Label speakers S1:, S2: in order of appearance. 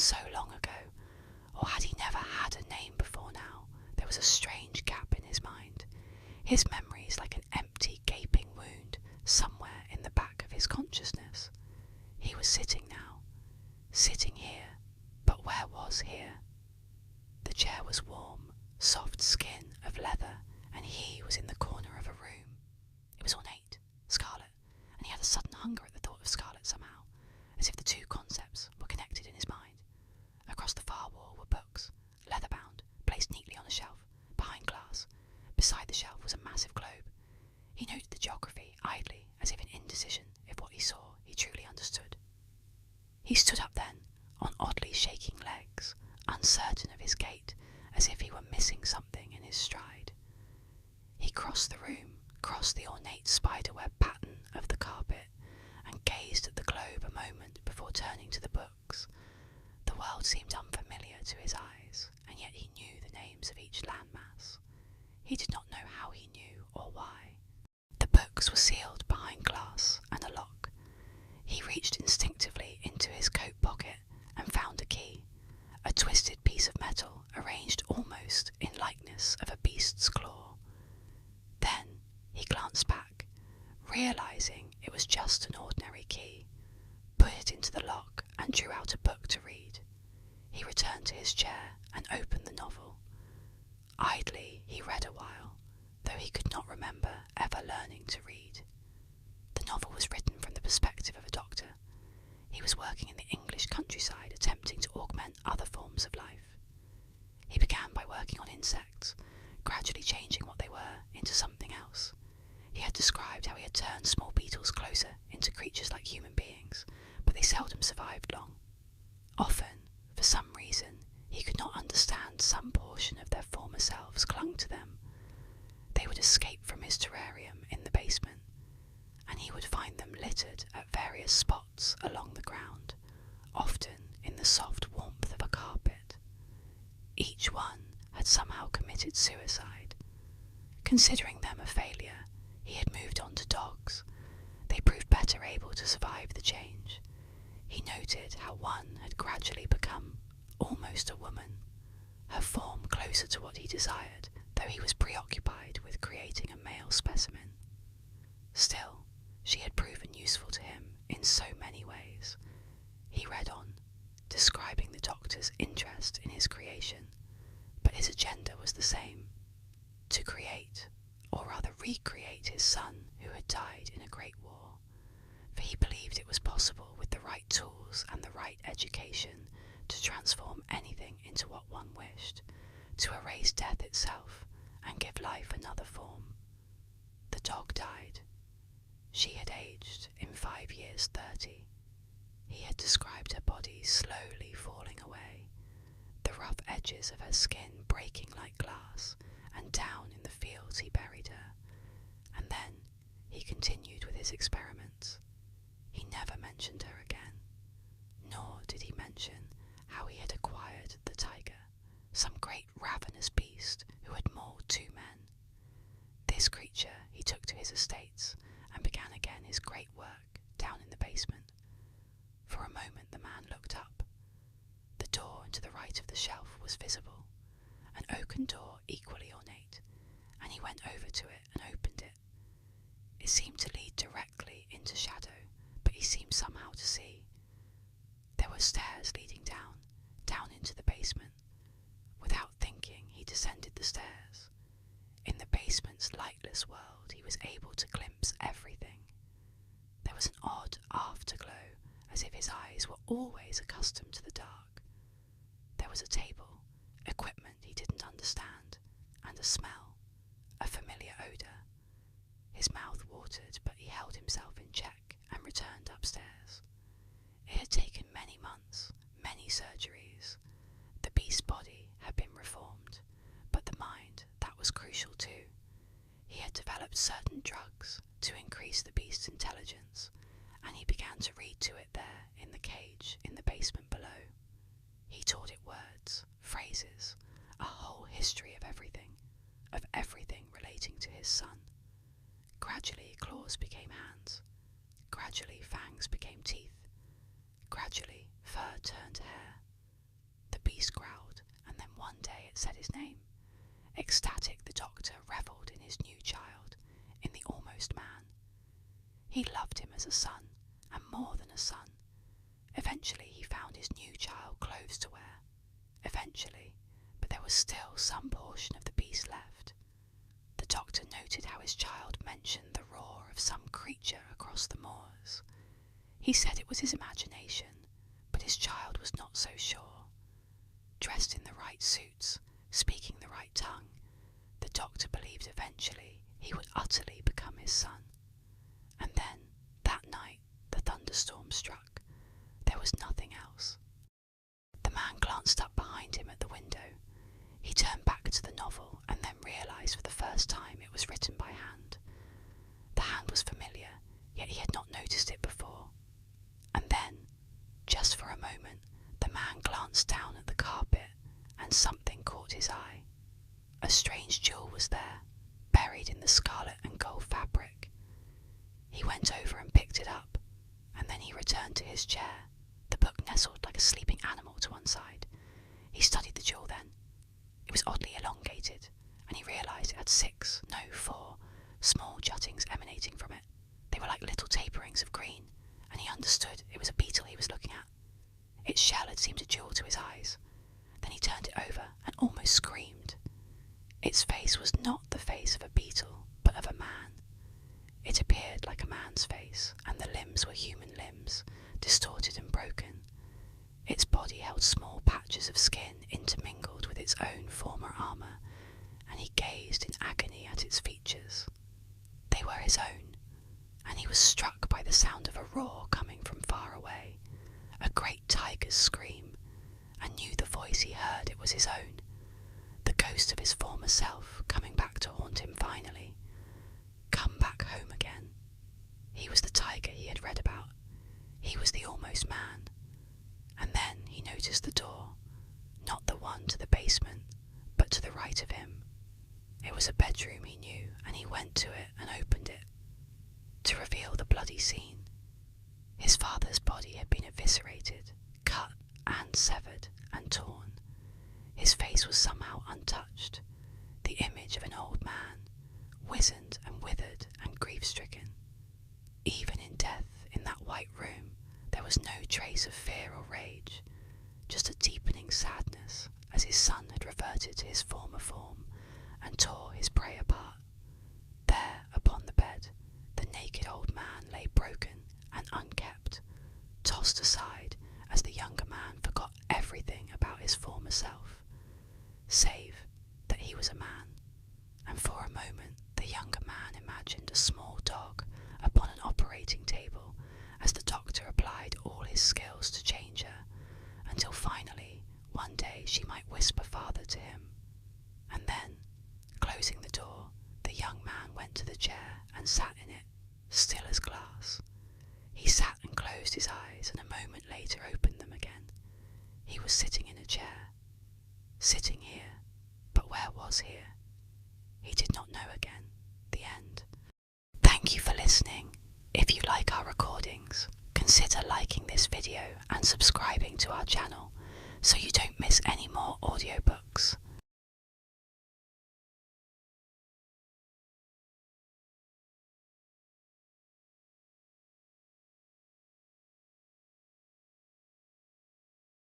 S1: so long ago, or had he never had a name before now? There was a strange gap in his mind. His memories like an empty, gaping wound somewhere in the back of his consciousness. He was sitting now, sitting here, but where was here? The chair was warm, soft skin of leather, and he was in the corner of a room. It was ornate, scarlet, and he had a sudden hunger at the thought of scarlet somehow, as if the two concepts were connected in his mind. Across the far wall were books, leather-bound, placed neatly on a shelf, behind glass. Beside the shelf was a massive globe. He noted the geography idly, as if in indecision if what he saw he truly understood. He stood up then, on oddly shaking legs, uncertain of his gait, as if he were missing something in his stride. He crossed the room, crossed the ornate spiderweb pattern of the carpet, and gazed at the globe a moment before turning to the books. The world seemed unfamiliar to his eyes, and yet he knew the names of each landmass. He did not know how he knew or why. The books were sealed behind glass and a lock. He reached instinctively into his coat pocket and found a key, a twisted piece of metal arranged almost in likeness of a beast's claw. Then he glanced back, realizing it was just an ordinary key, put it into the lock and drew out a book to read. He returned to his chair and opened the novel. Idly he read a while, though he could not remember ever learning to read. The novel was written from the perspective of a doctor. He was working in the English countryside, attempting to augment other forms of life. He began by working on insects, gradually changing what they were into something else. He had described how he had turned small beetles closer into creatures like human beings, but they seldom survived long. Often, for some reason, he could not understand, some portion of their former selves clung to them. They would escape from his terrarium in the basement, and he would find them littered at various spots along the ground, often in the soft warmth of a carpet. Each one had somehow committed suicide. Considering them a failure, he had moved on to dogs. They proved better able to survive the change. He noted how one had gradually become almost a woman, her form closer to what he desired, though he was preoccupied with creating a male specimen. Still, she had proven useful to him in so many ways. He read on, describing the doctor's interest in his creation, but his agenda was the same: to create, or rather recreate, his son who had died in a great war. For he believed it was possible with the right tools and the right education to transform anything into what one wished, to erase death itself and give life another form. The dog died. She had aged in 5 years 30. He had described her body slowly falling away, the rough edges of her skin breaking like glass, and down in the fields he buried her. And then he continued with his experiments. He never mentioned her again, nor did he mention how he had acquired the tiger, some great ravenous beast who had mauled 2 men. This creature he took to his estates and began again his great work down in the basement. For a moment the man looked up. The door into the right of the shelf was visible, an oaken door equally ornate, and he went over to it and opened it. It seemed to lead directly into shadow, but he seemed somehow to see. There were stairs leading down into the basement. Without thinking, he descended the stairs. In the basement's lightless world, he was able to glimpse everything. There was an odd afterglow, as if his eyes were always accustomed to the dark. There was a table, equipment he didn't understand, and a smell, a familiar odour. His mouth watered, but he held himself in check and returned upstairs. It had taken many months, many surgeries. The beast's body had been reformed, but the mind, that was crucial too. He had developed certain drugs to increase the beast's intelligence, and he began to read to it there in the cage in the basement below. He taught it words, phrases, a whole history of everything relating to his son. Gradually claws became hands. Gradually fangs became teeth. Gradually fur turned hair. said his name. Ecstatic, the doctor revelled in his new child, in the almost man. He loved him as a son, and more than a son. Eventually he found his new child clothes to wear. Eventually, but there was still some portion of the beast left. The doctor noted how his child mentioned the roar of some creature across the moors. He said it was his imagination, but his child was not so sure. Dressed in the right suits, speaking the right tongue, the doctor believed eventually he would utterly become his son. And then, that night, the thunderstorm struck. There was nothing else. The man glanced up behind him at the window. He turned back to the novel and then realised for the first time it was written by hand. The hand was familiar, yet he had not noticed it before. And then, just for a moment, the man glanced down at the carpet and something caught his eye. A strange jewel was there, buried in the scarlet and gold fabric. He went over and picked it up, and then he returned to his chair, the book nestled like a sleeping animal to one side. He studied the jewel then. It was oddly elongated, and he realised it had 4 small juttings emanating from it. They were like little taperings of green, and he understood it was a beetle he was looking at. Its shell had seemed a jewel to his eyes. Then he turned it over and almost screamed. Its face was not the face of a beetle, but of a man. It appeared like a man's face, and the limbs were human limbs, distorted and broken. Its body held small patches of skin intermingled with its own former armour, and he gazed in agony at its features. They were his own, and he was struck by the sound of a roar coming from far away, a great tiger's scream, and knew the voice he heard it was his own, the ghost of his former self coming back to haunt him finally. Come back home again. He was the tiger he had read about. He was the almost man. And then he noticed the door, not the one to the basement, but to the right of him. It was a bedroom, he knew, and he went to it and opened it, to reveal the bloody scene. His father's body had been eviscerated, cut and severed and torn. His face was somehow untouched, the image of an old man, wizened and withered and grief-stricken. Even in death, in that white room, there was no trace of fear or rage, just a deepening sadness as his son had reverted to his former form and tore his prey apart. There, upon the bed, the naked old man lay broken and unkept, tossed aside as the younger man forgot everything about his former self, save that he was a man, and for a moment the younger man imagined a small dog upon an operating table as the doctor applied all his skills to change her, until finally one day she might whisper father to him. And then, closing the door, the young man went to the chair and sat in it, still as glass. He sat and closed his eyes, and a moment later opened them again. He was sitting in a chair. Sitting here, but where was here? He did not know again. The end. Thank you for listening. If you like our recordings, consider liking this video and subscribing to our channel so you don't miss any more audiobooks.